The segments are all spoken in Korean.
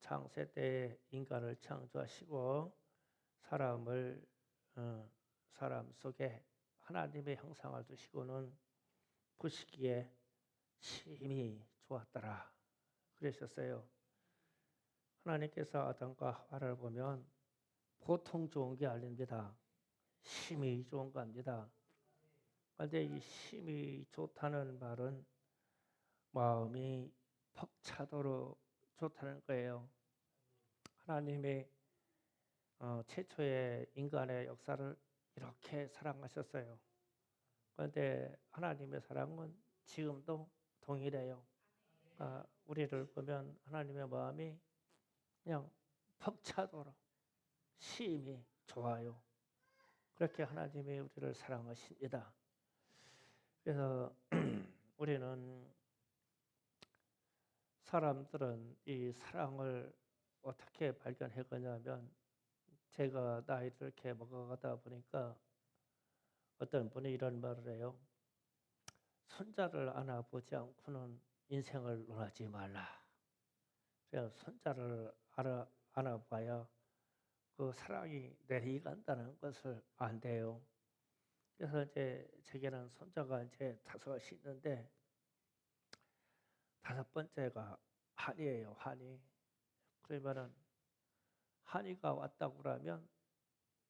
창세 때에 인간을 창조하시고 사람을 사람 속에 하나님의 형상을 두시고는 보시기에 심히 좋았더라 그러셨어요. 하나님께서 아담과 하와를 보면 보통 좋은 게 아닙니다. 심히 좋은 겁니다. 그런데 이 심히 좋다는 말은 마음이 벅차도록 좋다는 거예요. 하나님의 최초의 인간의 역사를 이렇게 사랑하셨어요. 그런데 하나님의 사랑은 지금도 동일해요. 우리를 보면 하나님의 마음이 그냥 벅차도록 심히 좋아요. 그렇게 하나님이 우리를 사랑하십니다. 그래서 우리는 사람들은 이 사랑을 어떻게 발견해 가냐면 제가 나이를 이렇게 먹어가다 보니까 어떤 분이 이런 말을 해요. 손자를 안아보지 않고는 인생을 논하지 말라. 그래서 손자를 안아봐야 그 사랑이 내려간다는 것을 안돼요. 그래서 이제 제게는 손자가 이제 5이 있는데 5번째가 한이에요. 한이. 그러면은 한이가 왔다고 그러면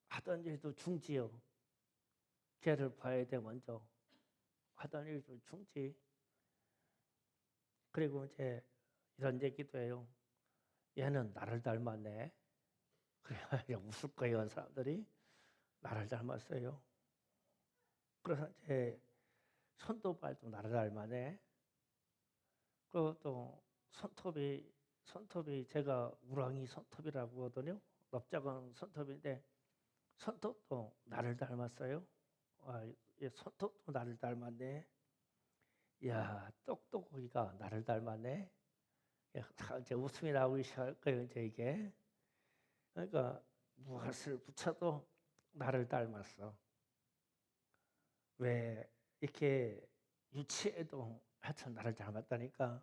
하던 일도 중지요. 걔를 봐야 돼 먼저. 하던 일도 중지. 그리고 이제 이런 얘기도 해요. 얘는 나를 닮았네. 그래야 웃을 거예요, 사람들이. 나를 닮았어요. 그래서 이제 손도 발도 나를 닮았네. 그리고 또 손톱이 제가 우랑이 손톱이라고 하거든요. 넓적한 손톱인데 손톱도 나를 닮았어요. 손톱도 나를 닮았네. 이야, 똑똑이가 나를 닮았네. 이제 웃음이 나오기 시작할 거예요, 이제 이게. 그러니까 무엇을 붙여도 나를 닮았어. 왜 이렇게 유치해도 하여튼 나를 닮았다니까.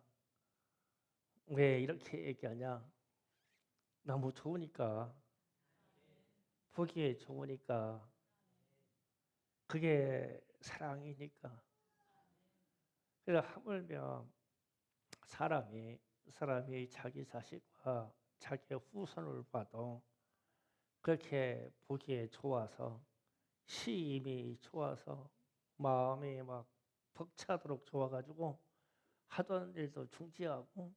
왜 이렇게 얘기하냐? 너무 좋으니까, 보기에 좋으니까, 그게 사랑이니까. 그래서 하물며 사람이 자기 자식과 자기 후손을 봐도 그렇게 보기에 좋아서 심히 좋아서 마음이 막 벅차도록 좋아가지고 하던 일도 중지하고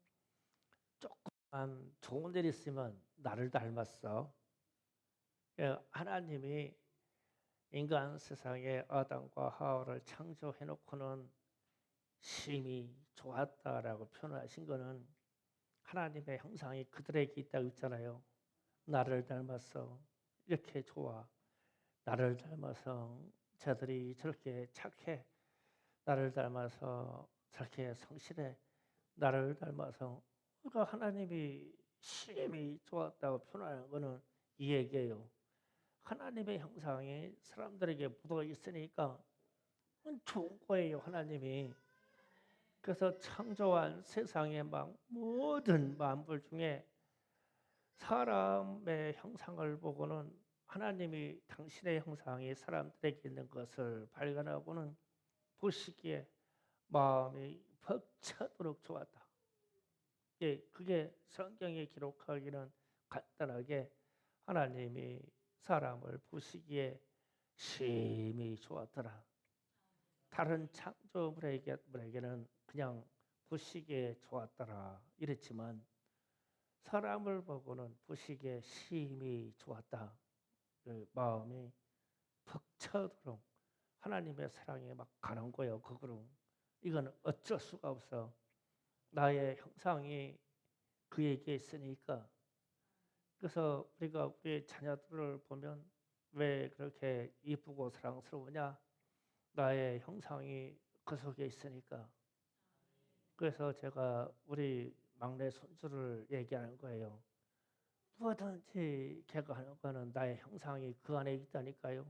조금만 좋은 일 있으면 나를 닮았어. 하나님이 인간 세상에 아담과 하와를 창조해 놓고는 심히 좋았다라고 표현하신 것은 하나님의 형상이 그들에게 있다고 있잖아요. 나를 닮아서 이렇게 좋아. 나를 닮아서 저들이 저렇게 착해. 나를 닮아서 저렇게 성실해. 나를 닮아서 그러니까 하나님이 심히 좋았다고 표현하는 것은 이 얘기예요. 하나님의 형상이 사람들에게 묻어 있으니까 좋은 거예요, 하나님이. 그래서 창조한 세상의 모든 만물 중에 사람의 형상을 보고는 하나님이 당신의 형상이 사람들에게 있는 것을 발견하고는 보시기에 마음이 벅차도록 좋았다. 그게 성경에 기록하기는 간단하게 하나님이 사람을 보시기에 심히 좋았더라. 다른 창조물에게는 그냥 보시기에 좋았더라 이랬지만 사람을 보고는 보시기에 심히 좋았다. 그 마음이 벅차도록 하나님의 사랑에 막 가는 거예요. 그거로 이건 어쩔 수가 없어. 나의 형상이 그에게 있으니까. 그래서 우리가 우리 자녀들을 보면 왜 그렇게 이쁘고 사랑스러우냐? 나의 형상이 그 속에 있으니까. 그래서 제가 우리 막내 손주를 얘기하는 거예요. 뭐든지 걔가 하는 거는 나의 형상이 그 안에 있다니까요.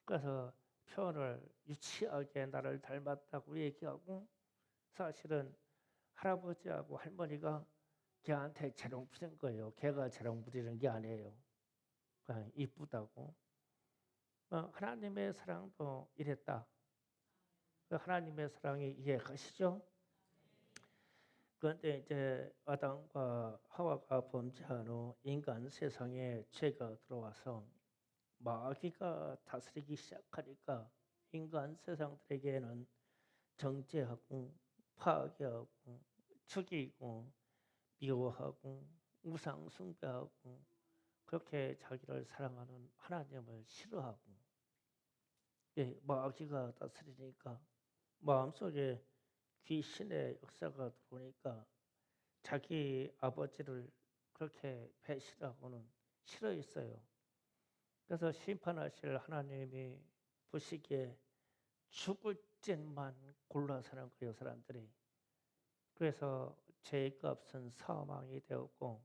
그래서 표현을 유치하게 나를 닮았다고 얘기하고 사실은 할아버지하고 할머니가 걔한테 재롱 부린 거예요. 걔가 재롱 부리는 게 아니에요. 그냥 이쁘다고. 하나님의 사랑도 이랬다. 그 하나님의 사랑이 이해가시죠? 그런데 이제 아담과 하와가 범죄한 후 인간 세상에 죄가 들어와서 마귀가 다스리기 시작하니까 인간 세상들에게는 정죄하고 파괴하고 죽이고 미워하고 우상 숭배하고 그렇게 자기를 사랑하는 하나님을 싫어하고 마귀가 다스리니까 마음속에 귀신의 역사가 들어오니까 자기 아버지를 그렇게 배신하고는 싫어했어요. 그래서 심판하실 하나님이 보시기에 죽을 짓만 골라 사는 거예요, 사람들이. 그래서 죄의 값은 사망이 되었고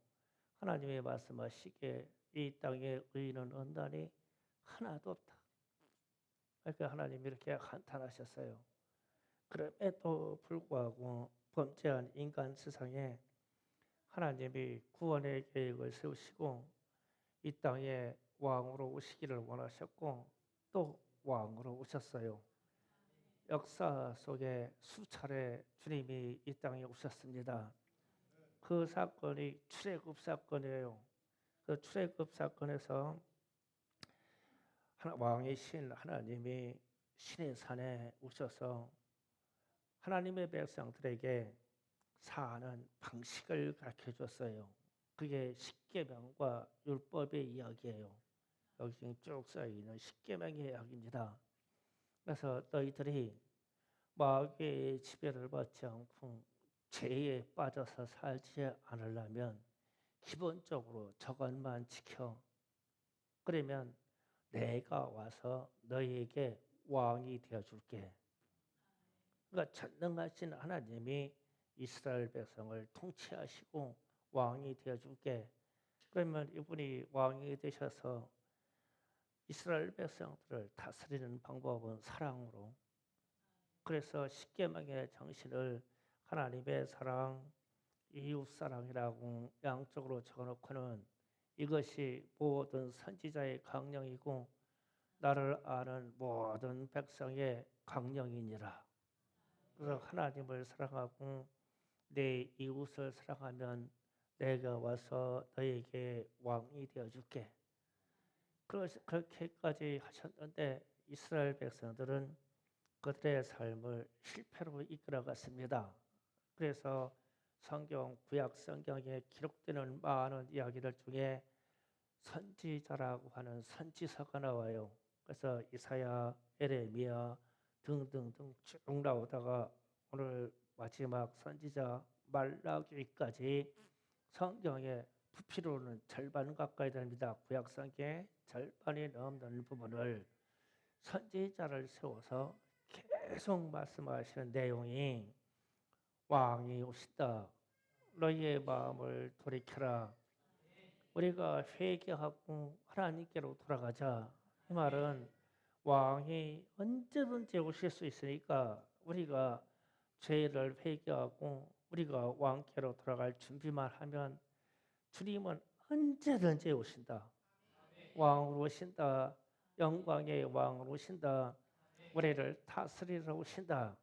하나님이 말씀하시기에 이 땅에 의인은 언단이 하나도 없다. 그러니까 하나님이 이렇게 한탄하셨어요. 그럼에도 불구하고 범죄한 인간 세상에 하나님이 구원의 계획을 세우시고 이 땅에 왕으로 오시기를 원하셨고 또 왕으로 오셨어요. 역사 속에 수차례 주님이 이 땅에 오셨습니다. 그 사건이 출애굽 사건이에요. 그 출애굽 사건에서 왕이신 하나님이 신의 산에 오셔서 하나님의 백성들에게 사는 방식을 가르쳐 줬어요. 그게 십계명과 율법의 이야기예요. 여기 쭉 써 있는 십계명의 이야기입니다. 그래서 너희들이 마귀의 지배를 받지 않고 죄에 빠져서 살지 않으려면 기본적으로 저것만 지켜. 그러면 내가 와서 너희에게 왕이 되어줄게. 그러니까 전능하신 하나님이 이스라엘 백성을 통치하시고 왕이 되어줄게. 그러면 이분이 왕이 되셔서 이스라엘 백성들을 다스리는 방법은 사랑으로. 그래서 십계명의 정신을 하나님의 사랑, 이웃 사랑이라고 양쪽으로 적어놓고는 이것이 모든 선지자의 강령이고 나를 아는 모든 백성의 강령이니라. 그래서 하나님을 사랑하고 내 이웃을 사랑하면 내가 와서 너에게 왕이 되어줄게. 그렇게까지 하셨는데 이스라엘 백성들은 그들의 삶을 실패로 이끌어갔습니다. 그래서 성경, 구약 성경에 기록되는 많은 이야기들 중에 선지자라고 하는 선지서가 나와요. 그래서 이사야, 에레미야 등등등 쭉 나오다가 오늘 마지막 선지자 말라기까지 성경의 부피로는 절반 가까이 됩니다. 구약 성경의 절반이 넘는 부분을 선지자를 세워서 계속 말씀하시는 내용이 왕이 오시다. 너희의 마음을 돌이켜라. 우리가 회개하고 하나님께로 돌아가자. 이 말은 왕이 언제든지 오실 수 있으니까 우리가 죄를 회개하고 우리가 왕께로 돌아갈 준비만 하면 주님은 언제든지 오신다. 왕으로 오신다. 영광의 왕으로 오신다. 우리를 다스리러 오신다.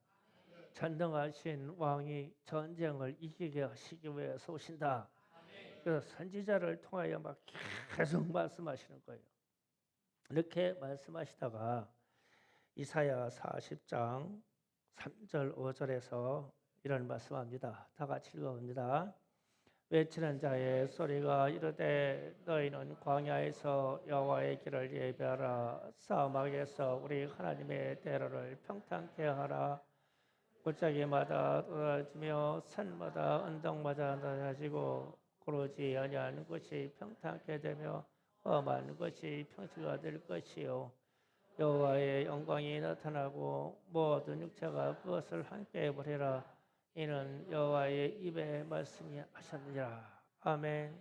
전능하신 왕이 전쟁을 이기게 하시기 위해서 오신다. 그래서 선지자를 통하여 막 계속 말씀하시는 거예요. 이렇게 말씀하시다가 이사야 40장 3절 5절에서 이런 말씀합니다. 다 같이 읽어봅니다. 외치는 자의 소리가 이르되 너희는 광야에서 여호와의 길을 예비하라. 사막에서 우리 하나님의 대로를 평탄케 하라. 골짜기마다 떨어지며 산마다 언덕마다 낮아지고 고르지 아니한 곳이 평탄케 되며 험한 것이 평지가 될 것이요 여호와의 영광이 나타나고 모든 육체가 그것을 함께 보리라. 이는 여호와의 입의 말씀이 하셨느니라. 아멘.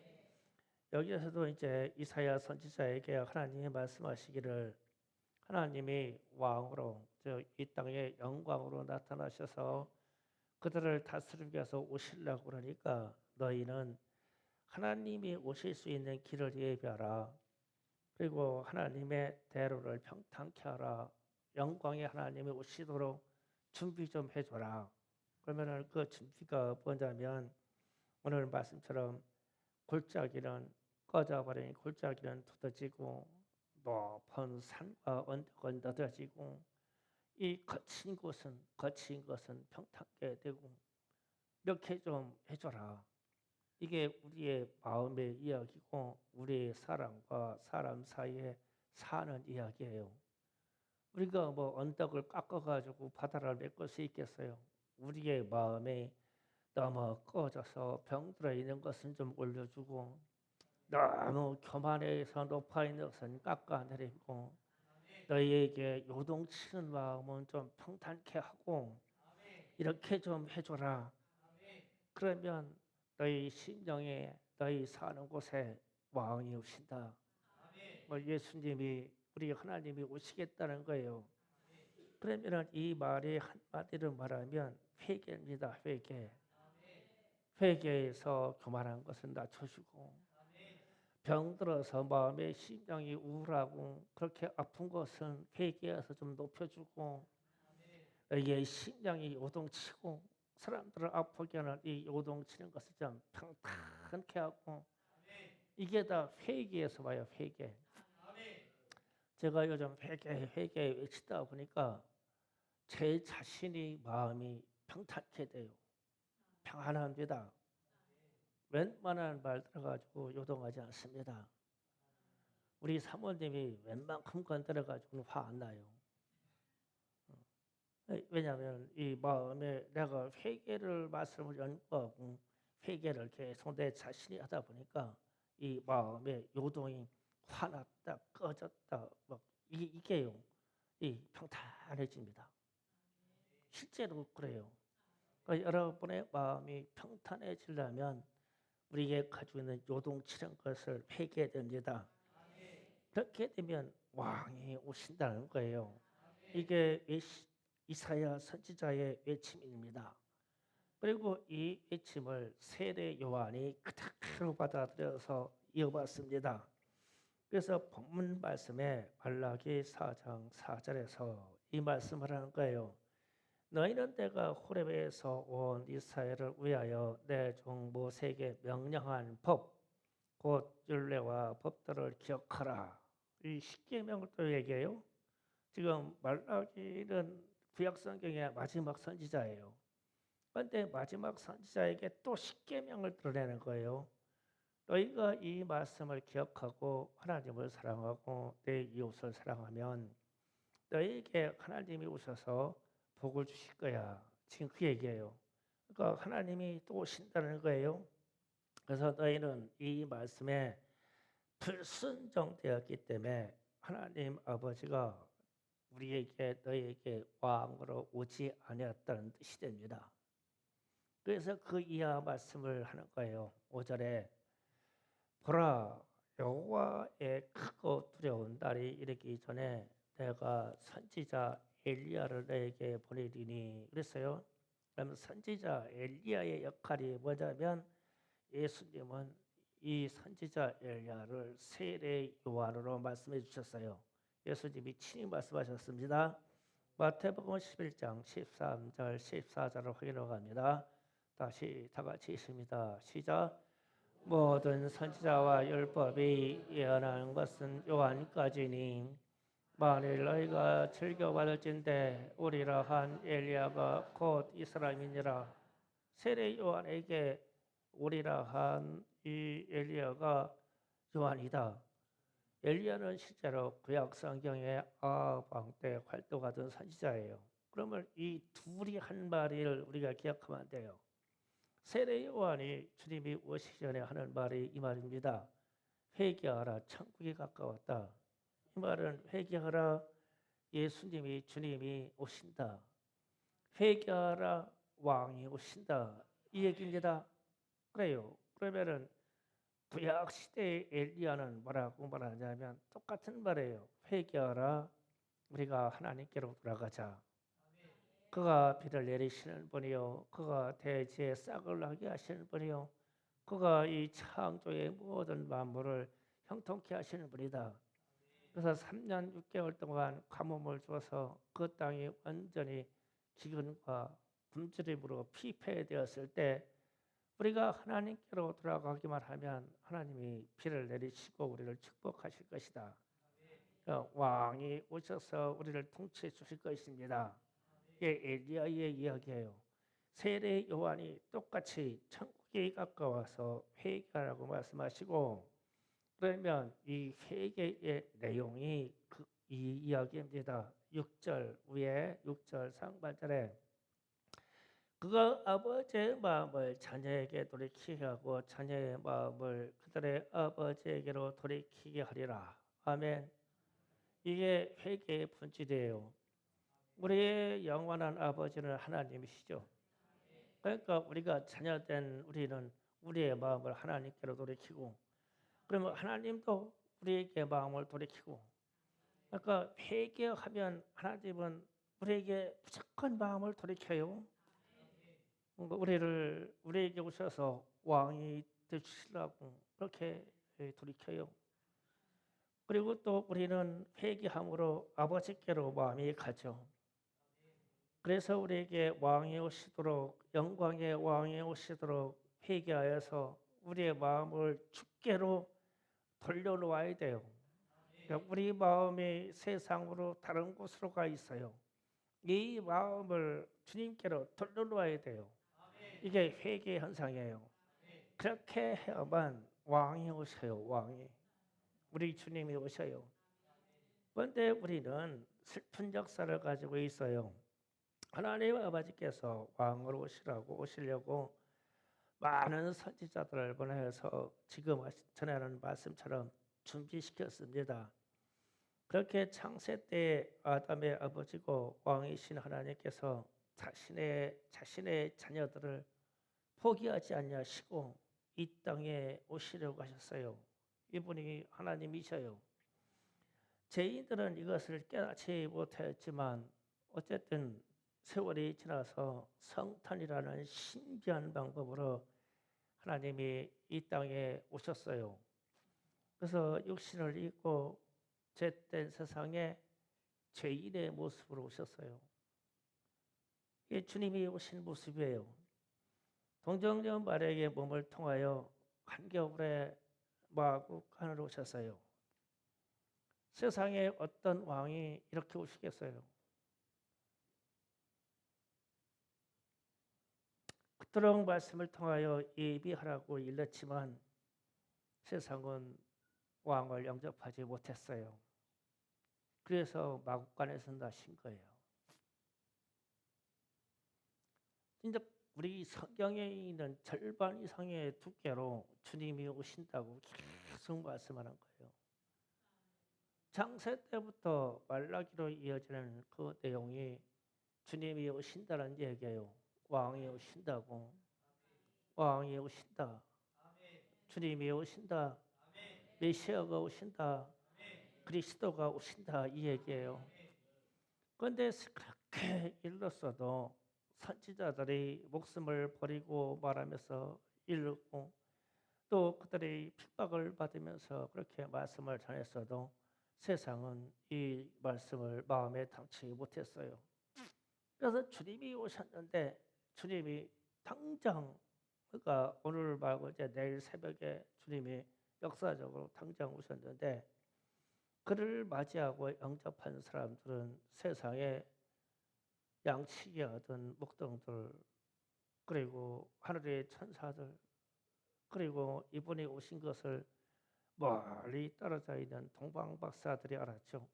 여기에서도 이제 이사야 선지자에게 하나님이 말씀하시기를 하나님이 왕으로 이 땅에 영광으로 나타나셔서 그들을 다스리기 위해서 오시려고 그러니까 너희는 하나님이 오실 수 있는 길을 예비하라. 그리고 하나님의 대로를 평탄케 하라. 영광의 하나님이 오시도록 준비 좀 해줘라. 그러면은 그 준비가 뭐냐면 오늘 말씀처럼 골짜기는 꺼져버린 골짜기는 두드지고 높은 산과 언덕은 넓어지고 이 거친 것은 평탄게 되고 이렇게 좀 해줘라. 이게 우리의 마음의 이야기고 우리의 사람과 사람 사이에 사는 이야기예요. 우리가 뭐 언덕을 깎아가지고 바다를 메꿀 수 있겠어요? 우리의 마음에 너무 꺼져서 병들어 있는 것은 좀 올려주고 너무 교만해서 높아 있는 것은 깎아내리고 너희에게 요동치는 마음은 좀 평탄케 하고 이렇게 좀 해줘라. 그러면 너희 심령에 너희 사는 곳에 왕이 오신다. 뭐 예수님이 우리 하나님이 오시겠다는 거예요. 그러면 이 말이 한마디로 말하면 회개입니다. 회개. 회개에서 교만한 것은 낮춰주고 병들어서 마음의 심령이 우울하고 그렇게 아픈 것은 회개해서 좀 높여주고 너희의 심령이 요동치고 사람들을 아프게 하는 이 요동치는 것을 좀 평탄케 하고 이게 다 회개에서 와요. 회개. 제가 요즘 회개 외치다 보니까 제 자신이 마음이 평탄케 돼요. 평안합니다. 웬만한 말 들어가지고 요동하지 않습니다. 우리 사모님이 웬만큼 건드려가지고는 화 안 나요. 왜냐하면 이 마음에 내가 회개를 말씀을 연구하고 회개를 계속 내 자신이 하다 보니까 이 마음의 요동이 화났다 꺼졌다 막 이게요. 이 평탄해집니다. 실제로 그래요. 그러니까 여러분의 마음이 평탄해지려면 우리에게 가지고 있는 요동치는 것을 회개됩니다. 그렇게 되면 왕이 오신다는 거예요. 이게 이사야 선지자의 외침입니다. 그리고 이 외침을 세례 요한이 그대로 받아들여서 이어봤습니다. 그래서 본문 말씀에 말라기 4장 4절에서 이 말씀을 하는 거예요. 너희는 내가 호렙에서 온 이스라엘을 위하여 내 종 모세에게 명령한 법, 곧 율례와 법들을 기억하라. 이 십계명을 또 얘기해요. 지금 말라기는 구약 성경의 마지막 선지자예요. 그런데 마지막 선지자에게 또 십계명을 드러내는 거예요. 너희가 이 말씀을 기억하고 하나님을 사랑하고 내 이웃을 사랑하면 너희에게 하나님이 오셔서 복을 주실 거야. 지금 그 얘기예요. 그러니까 하나님이 또 오신다는 거예요. 그래서 너희는 이 말씀에 불순종되었기 때문에 하나님 아버지가 우리에게 너희에게 왕으로 오지 아니었다는 뜻이 됩니다. 그래서 그 이하 말씀을 하는 거예요. 5절에 보라 여호와의 크고 두려운 날이 이르기 전에 내가 선지자 엘리야를 너에게 보내리니 그랬어요. 그러면 선지자 엘리야의 역할이 뭐냐면 예수님은 이 선지자 엘리야를 세례 요한으로 말씀해 주셨어요. 예수님이 친히 말씀하셨습니다. 마태복음 11장 13절 14절을 확인하고 갑니다. 다시 다 같이 있습니다. 시작. 모든 선지자와 율법이 예언하는 것은 요한까지니 만일 너희가 즐겨받을진대 오리라 한 엘리야가 곧 이 사람이니라. 세례 요한에게 오리라 한 이 엘리야가 요한이다. 엘리야는 실제로 구약 성경의 아합 왕 때 활동하던 선지자예요. 그러면 이 둘이 한 말을 우리가 기억하면 안 돼요. 세례 요한이 주님이 오시기 전에 하는 말이 이 말입니다. 회개하라, 천국이 가까웠다. 이 말은 회개하라, 예수님이 주님이 오신다. 회개하라, 왕이 오신다. 이 얘기입니다. 그래요. 그러면은 구약 시대의 엘리야는 뭐라고 말하냐면 똑같은 말이에요. 회개하라, 우리가 하나님께로 돌아가자. 그가 비를 내리시는 분이요, 그가 대지에 싹을 나게 하시는 분이요, 그가 이 창조의 모든 만물을 형통케 하시는 분이다. 그래서 3년 6개월 동안 가뭄을 줘서 그 땅이 완전히 기근과 굶주림으로 피폐되었을 때 우리가 하나님께로 돌아가기만 하면 하나님이 비를 내리시고 우리를 축복하실 것이다. 왕이 오셔서 우리를 통치해 주실 것입니다. 이게 엘리야의 이야기예요. 세례 요한이 똑같이 천국이 가까워서 회개하라고 말씀하시고, 그러면 이 회개의 내용이 이 이야기입니다. 6절 위에 6절 상반절에 그가 아버지의 마음을 자녀에게 돌이키게 하고 자녀의 마음을 그들의 아버지에게로 돌이키게 하리라. 아멘. 이게 회개의 본질이에요. 우리의 영원한 아버지는 하나님이시죠. 그러니까 우리가 자녀된 우리는 우리의 마음을 하나님께로 돌이키고, 그러면 하나님도 우리에게 마음을 돌이키고, 그러니까 회개하면 하나님은 우리에게 무조건 마음을 돌이켜요. 우리에게 오셔서 왕이 되주시려고 그렇게 돌이켜요. 그리고 또 우리는 회개함으로 아버지께로 마음이 가죠. 그래서 우리에게 왕이 오시도록, 영광의 왕이 오시도록 회개하여서 우리의 마음을 주께로 돌려놓아야 돼요. 그러니까 우리 마음이 세상으로 다른 곳으로 가 있어요. 이 마음을 주님께로 돌려놓아야 돼요. 이게 회개 현상이에요. 그렇게 해야만 왕이 오셔요. 왕이. 우리 주님이 오셔요. 그런데 우리는 슬픈 역사를 가지고 있어요. 하나님 아버지께서 왕으로 오시려고 많은 선지자들을 보내서 지금 전하는 말씀처럼 준비시켰습니다. 그렇게 창세 때 아담의 아버지고 왕이신 하나님께서 자신의 자녀들을 포기하지 아니하시고 이 땅에 오시려고 하셨어요. 이분이 하나님이셔요. 죄인들은 이것을 깨닫지 못하였지만 어쨌든 세월이 지나서 성탄이라는 신비한 방법으로 하나님이 이 땅에 오셨어요. 그래서 육신을 입고 죄된 세상에 죄인의 모습으로 오셨어요. 이게 주님이 오신 모습이에요. 동정녀 마리아의 몸을 통하여 한겨울에 마구간으로 오셨어요. 세상에 어떤 왕이 이렇게 오시겠어요? 그토록 말씀을 통하여 예비하라고 일렀지만 세상은 왕을 영접하지 못했어요. 그래서 마구간에서 나신 거예요. 진짜 우리 성경에 있는 절반 이상의 두께로 주님이 오신다고 계속 말씀하는 거예요. 창세 때부터 말라기로 이어지는 그 내용이 주님이 오신다는 얘기예요. 왕이 오신다고. 왕이 오신다. 주님이 오신다. 메시아가 오신다. 그리스도가 오신다. 이 얘기예요. 그런데 그렇게 일렀어도 선지자들이 목숨을 버리고 말하면서 일렀고 또 그들이 핍박을 받으면서 그렇게 말씀을 전했어도 세상은 이 말씀을 마음에 담지 못했어요. 그래서 주님이 오셨는데 주님이 당장 그러니까 오늘 말고 이제 내일 새벽에 주님이 역사적으로 당장 오셨는데 그를 맞이하고 영접한 사람들은 세상에 양치기 하던 목동들 그리고 하늘의 천사들 그리고 이분이 오신 것을 멀리 떨어져 있는 동방박사들이 알았죠.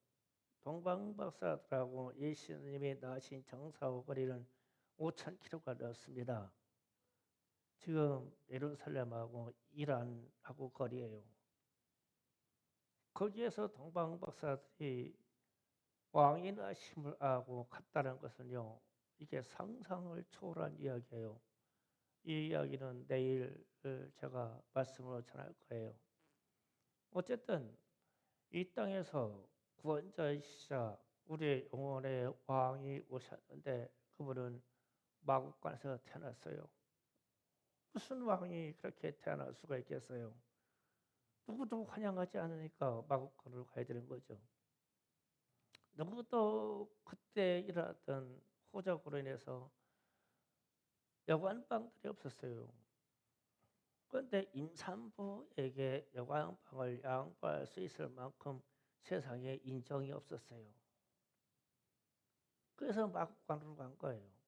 동방박사들하고 예수님이 낳으신 정사오 거리는 5,000km가 넘습니다. 지금 예루살렘하고 이란하고 거리예요. 거기에서 동방박사들이 왕이 나심을 알고 갔다는 것은요. 이게 상상을 초월한 이야기예요. 이 이야기는 내일 제가 말씀으로 전할 거예요. 어쨌든 이 땅에서 구원자이시자 우리의 영혼의 왕이 오셨는데 그분은 마국간에서 태어났어요. 무슨 왕이 그렇게 태어날 수가 있겠어요? 누구도 환영하지 않으니까 마국간으로 가야 되는 거죠. 누구도 그때 일어났던 호적으로 인해서 여관방들이 없었어요. 그런데 임산부에게 여관방을 양보할 수 있을 만큼 세상에 인정이 없었어요. 그래서 마국간으로 간 거예요.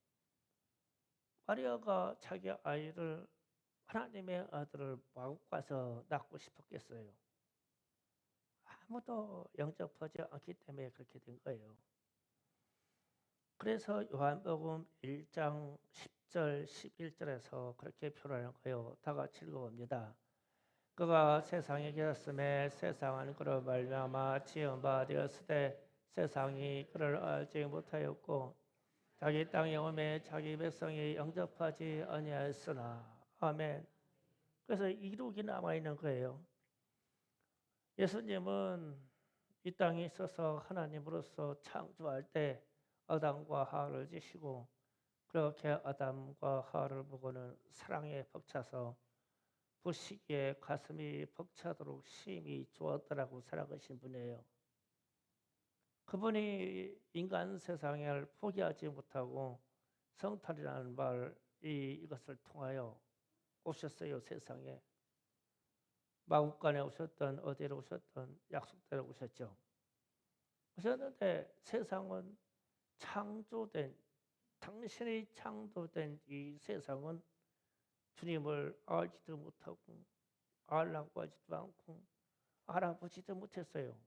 마리아가 자기 아이를 하나님의 아들을 마국 가서 낳고 싶었겠어요. 아무도 영접하지 않기 때문에 그렇게 된 거예요. 그래서 요한복음 1장 10절 11절에서 그렇게 표현하는 거예요. 다 같이 읽어봅니다. 그가 세상에 계셨음에 세상은 그로 말미암아 지은 바 되었으되 세상이 그를 알지 못하였고 자기 땅에 오매 자기 백성이 영접하지 아니하였으나 아멘. 그래서 이룩이 남아 있는 거예요. 예수님은 이 땅에 있어서 하나님으로서 창조할 때 아담과 하와를 지시고 그렇게 아담과 하와를 보고는 사랑에 벅차서 보시기에 가슴이 벅차도록 심히 좋았더라고 살아가신 분이에요. 그분이 인간 세상을 포기하지 못하고 성탈이라는 말 이것을 통하여 오셨어요. 세상에. 마국간에 오셨던 어디로 오셨던 약속대로 오셨죠. 오셨는데 세상은 창조된 당신이 창조된 이 세상은 주님을 알지도 못하고 알라고 하지도 않고 알아보지도 못했어요.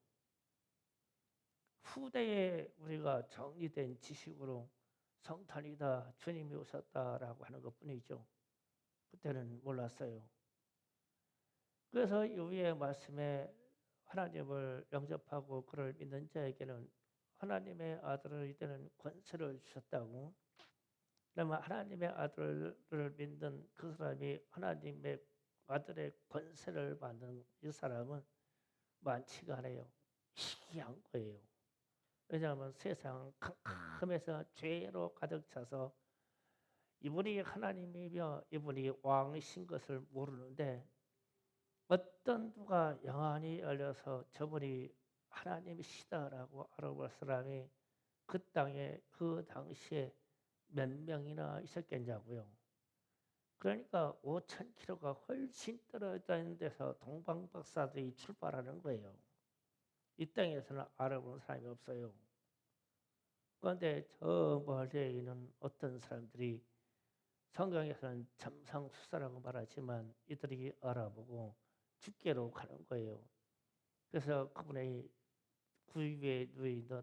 후대에 우리가 정리된 지식으로 성탄이다 주님이 오셨다라고 하는 것뿐이죠. 그때는 몰랐어요. 그래서 이 위의 말씀에 하나님을 영접하고 그를 믿는 자에게는 하나님의 아들을 되는 권세를 주셨다고. 그러면 하나님의 아들을 믿는 그 사람이 하나님의 아들의 권세를 받는 이 사람은 많지가 않아요. 희귀한 거예요. 왜냐하면 세상은 캄캄해서 죄로 가득 차서 이분이 하나님이며 이분이 왕이신 것을 모르는데 어떤 누가 영안이 열려서 저분이 하나님이시다라고 알아볼 사람이 그 땅에 그 당시에 몇 명이나 있었겠냐고요. 그러니까 5,000km가 훨씬 떨어져 있는 데서 동방박사들이 출발하는 거예요. 이 땅에서는 알아보는 사람이 없어요. 그런데 저 멀리에 있는 어떤 사람들이 성경에서는 점성술사라고 말하지만 이들이 알아보고 죽게로 가는 거예요. 그래서 그분의 구유에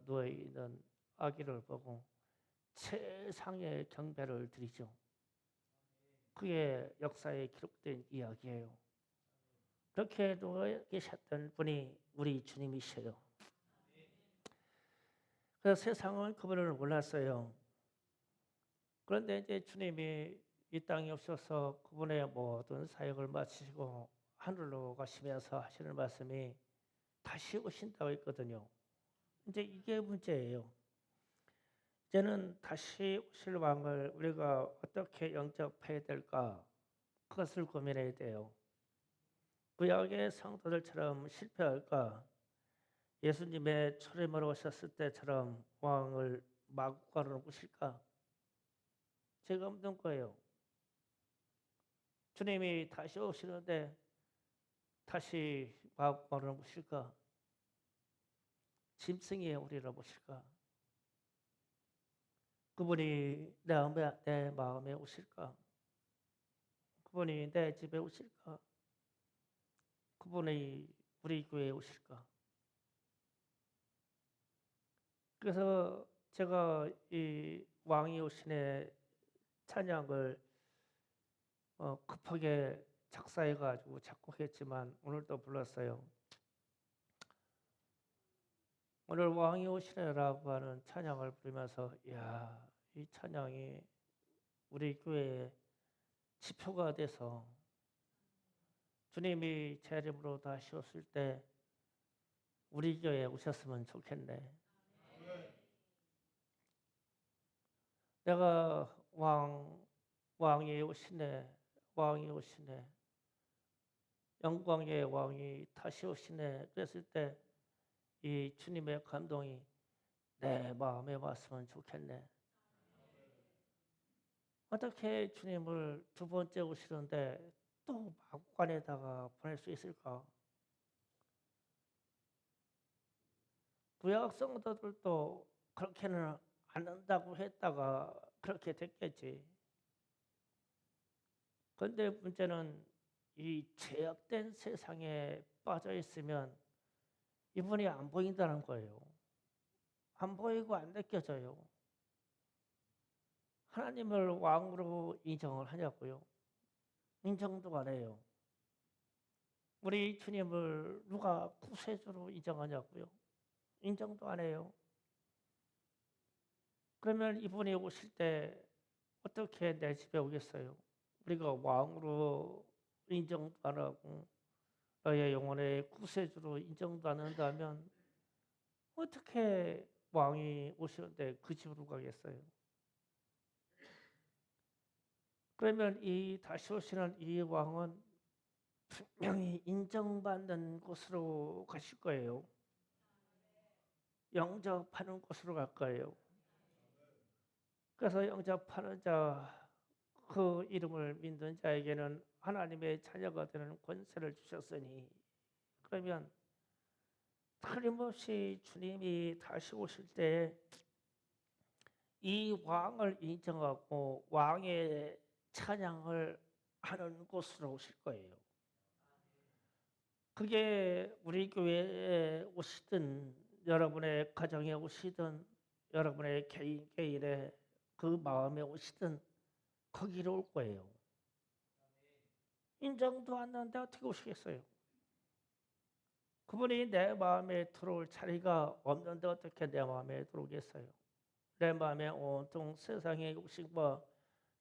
누워있는 아기를 보고 최상의 경배를 드리죠. 그게 역사에 기록된 이야기예요. 그렇게 누워 계셨던 분이 우리 주님이셔요. 그래서 세상은 그분을 몰랐어요. 그런데 이제 주님이 이 땅에 오셔서 그분의 모든 사역을 마치시고 하늘로 가시면서 하시는 말씀이 다시 오신다고 했거든요. 이제 이게 문제예요. 이제는 다시 오실 왕을 우리가 어떻게 영접해야 될까? 그것을 고민해야 돼요. 구약의 성도들처럼 실패할까? 예수님의 초림으로 오셨을 때처럼 왕을 마구간으로 모실까? 제가 묻는 거예요. 주님이 다시 오시는데 다시 마구간으로 모실까? 짐승의 우리를 모실까? 그분이 내 마음에 오실까? 그분이 내 집에 오실까? 그분이 우리 교회에 오실까? 그래서 제가 이 왕이 오신의 찬양을 급하게 작사해가지고 작곡했지만 오늘도 불렀어요. 오늘 왕이 오시네라고 하는 찬양을 부르면서 이야, 이 찬양이 우리 교회의 지표가 돼서 주님이 재림으로 다시 오실 때 우리 교회에 오셨으면 좋겠네. 내가 왕이 오시네, 왕이 오시네. 영광의 왕이 다시 오시네. 그랬을 때 이 주님의 감동이 내 마음에 왔으면 좋겠네. 어떻게 주님을 두 번째 오시는데 또 막관에다가 보낼 수 있을까? 구약 성도들도 그렇게는 안 한다고 했다가 그렇게 됐겠지. 그런데 문제는 이 죄악된 세상에 빠져 있으면 이분이 안 보인다는 거예요. 안 보이고 안 느껴져요. 하나님을 왕으로 인정을 하냐고요? 인정도 안 해요. 우리 주님을 누가 구세주로 인정하냐고요? 인정도 안 해요. 그러면 이분이 오실 때 어떻게 내 집에 오겠어요? 우리가 왕으로 인정도 안 하고 너의 영혼의 구세주로 인정도 안 한다면 어떻게 왕이 오시는데 그 집으로 가겠어요? 그러면 이 다시 오시는 이 왕은 분명히 인정받는 곳으로 가실 거예요. 영접하는 곳으로 갈 거예요. 그래서 영접하는 자, 그 이름을 믿는 자에게는 하나님의 자녀가 되는 권세를 주셨으니, 그러면 틀림없이 주님이 다시 오실 때 이 왕을 인정하고 왕의 찬양을 하는 곳으로 오실 거예요. 그게 우리 교회에 오시든 여러분의 가정에 오시든 여러분의 개인의 그 마음에 오시든 거기로 올 거예요. 인정도 안 하는데 어떻게 오시겠어요? 그분이 내 마음에 들어올 자리가 없는데 어떻게 내 마음에 들어오겠어요? 내 마음에 온통 세상의 욕심과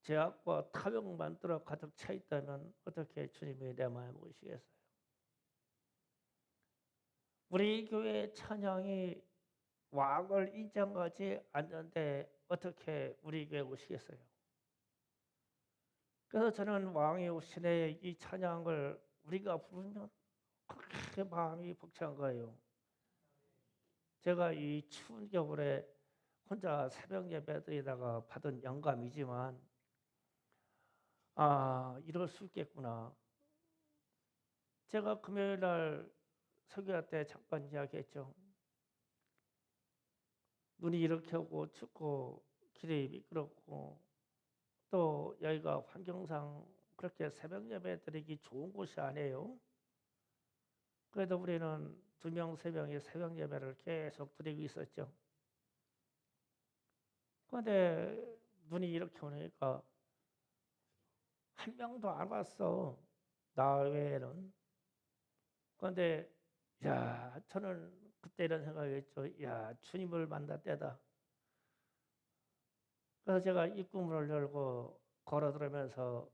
죄악과 탐욕만 들어 가득 차 있다면 어떻게 주님이 내 마음에 오시겠어요? 우리 교회 찬양이 왕을 인정하지 않는데 어떻게 우리 교회 오시겠어요? 그래서 저는 왕이 오시네 이 찬양을 우리가 부르면 그렇게 마음이 벅찬 거예요. 제가 이 추운 겨울에 혼자 새벽 예배 드리다가 받은 영감이지만 이럴 수 있겠구나. 제가 금요일 날 설교할 때 잠깐 이야기했죠. 눈이 이렇게 오고 춥고 길이 미끄럽고 또 여기가 환경상 그렇게 새벽 예배 드리기 좋은 곳이 아니에요. 그래도 우리는 2명, 3명이 새벽 예배를 계속 드리고 있었죠. 그런데 눈이 이렇게 오니까 한 명도 안 왔어. 나 외에는. 그런데 저는 그때 이런 생각했죠. 주님을 만날 때다. 그래서 제가 입구문을 열고 걸어 들어오면서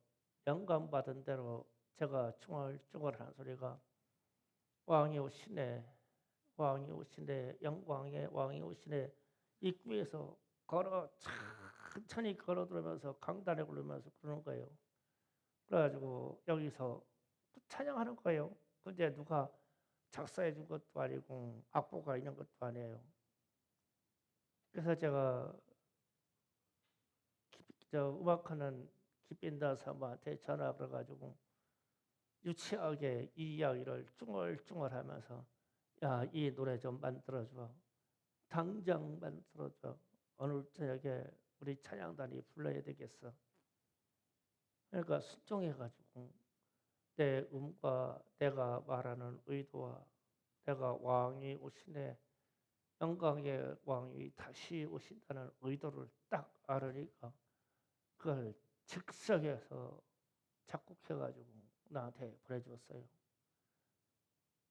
영감 받은 대로 제가 중얼중얼하는 소리가 왕이 오시네, 왕이 오시네, 영광의 왕이 오시네. 입구에서 천천히 걸어 들어오면서 강단에 오르면서 그러는 거예요. 그래가지고 여기서 찬양하는 거예요. 근데 누가 작사해 준 것도 아니고 악보가 있는 것도 아니에요. 그래서 제가 음악하는 기빈다 사모한테 전화 걸어가지고 유치하게 이 이야기를 쭝얼쭝얼하면서 이 노래 좀 만들어줘. 당장 만들어줘. 오늘 저녁에 우리 찬양단이 불러야 되겠어. 그러니까 순종해가지고 내 음과 내가 말하는 의도와 내가 왕이 오시네 영광의 왕이 다시 오신다는 의도를 딱 알으니까 그걸 즉석에서 작곡해가지고 나한테 보내줬어요.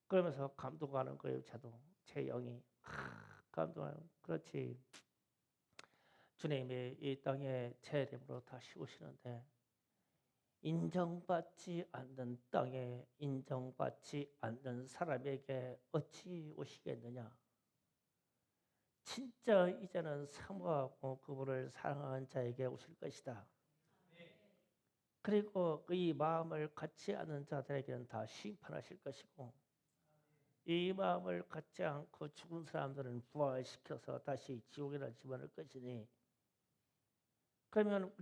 그러면서 감동하는 거예요. 저도 제 영이 감동하는. 그렇지. 주님이 이 땅에 제 이름으로 다시 오시는데 인정받지 않는 땅에 인정받지 않는 사람에게 어찌 오시겠느냐. 진짜 이제는 사모하고 그분을 사랑하는 자에게 오실 것이다. 그리고 이 마음을 갖지 않은 자들에게는 다 심판하실 것이고, 이 마음을 갖지 않고 죽은 사람들은 부활시켜서 다시 지옥에다 집어넣을 것이니, 그러면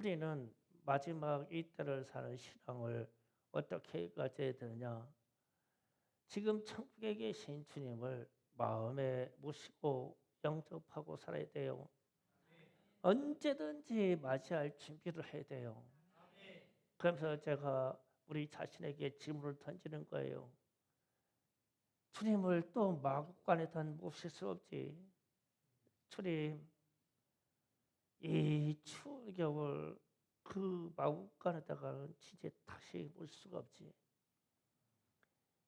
우리는 마지막 이 때를 사는 신앙을 어떻게 가져야 되느냐? 지금 천국에 계신 주님을 마음에 모시고 영접하고 살아야 돼요. 언제든지 맞이할 준비를 해야 돼요. 그러면서 제가 우리 자신에게 질문을 던지는 거예요. 주님을 또 마구간에다 모실 수 없지. 주님, 이 추운 겨울 그 마구간에다가는 진짜 다시 올 수가 없지.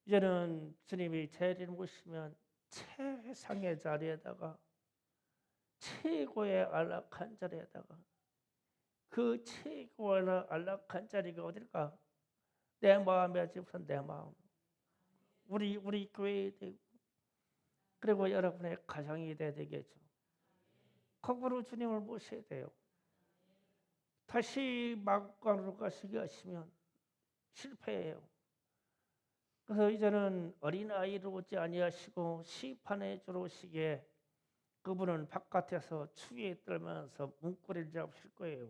이제는 주님이 자리를 모시면 최상의 자리에다가 최고의 안락한 자리에다가 그 최고의 안락한 자리가 어딜까? 내 마음에 집은 내 마음. 우리 교회에 되고 그리고 여러분의 가정이 돼야 되겠죠. 거꾸로 주님을 모셔야 돼요. 다시 마구간으로 가시게 하시면 실패해요. 그래서 이제는 어린아이로 오지 아니하시고 시판에 주로 오시기에 그분은 바깥에서 추위에 떨면서 문고리를 잡으실 거예요.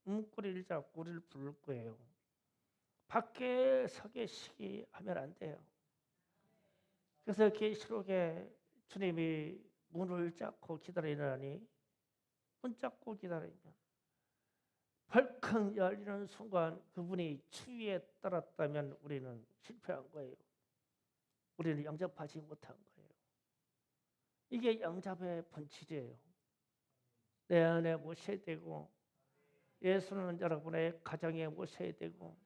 문고리를 잡고 우리를 부를 거예요. 밖에 서 계시기 하면 안 돼요. 그래서 계시록에 주님이 문을 잡고 기다리라니, 문 잡고 기다리면 벌컥 열리는 순간 그분이 추위에 떨었다면 우리는 실패한 거예요. 우리는 영접하지 못한 거예요. 이게 영접의 본질이에요. 내 안에 모셔야 되고, 예수는 여러분의 가정에 모셔야 되고,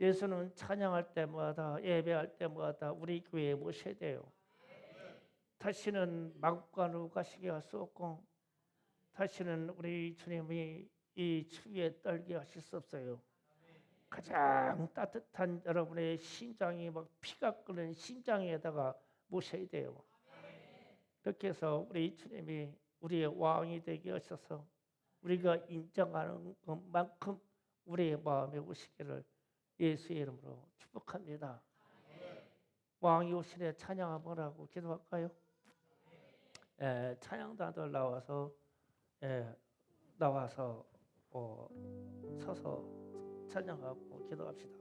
예수는 찬양할 때마다 예배할 때마다 우리 교회에 모셔야 돼요. 다시는 마구간으로 가시게 할 수 없고, 다시는 우리 주님이 이 추위에 떨게 하실 수 없어요. 가장 따뜻한 여러분의 심장이 막 피가 끓는 심장에다가 모셔야 돼요. 그렇게 해서 우리 주님이 우리의 왕이 되게 하셔서 우리가 인정하는 것만큼 우리의 마음에 오시기를 예수의 이름으로 축복합니다. 왕이 오시네 찬양 한번 하고 기도할까요? 찬양단들 나와서 서서 찬양하고 기도합시다.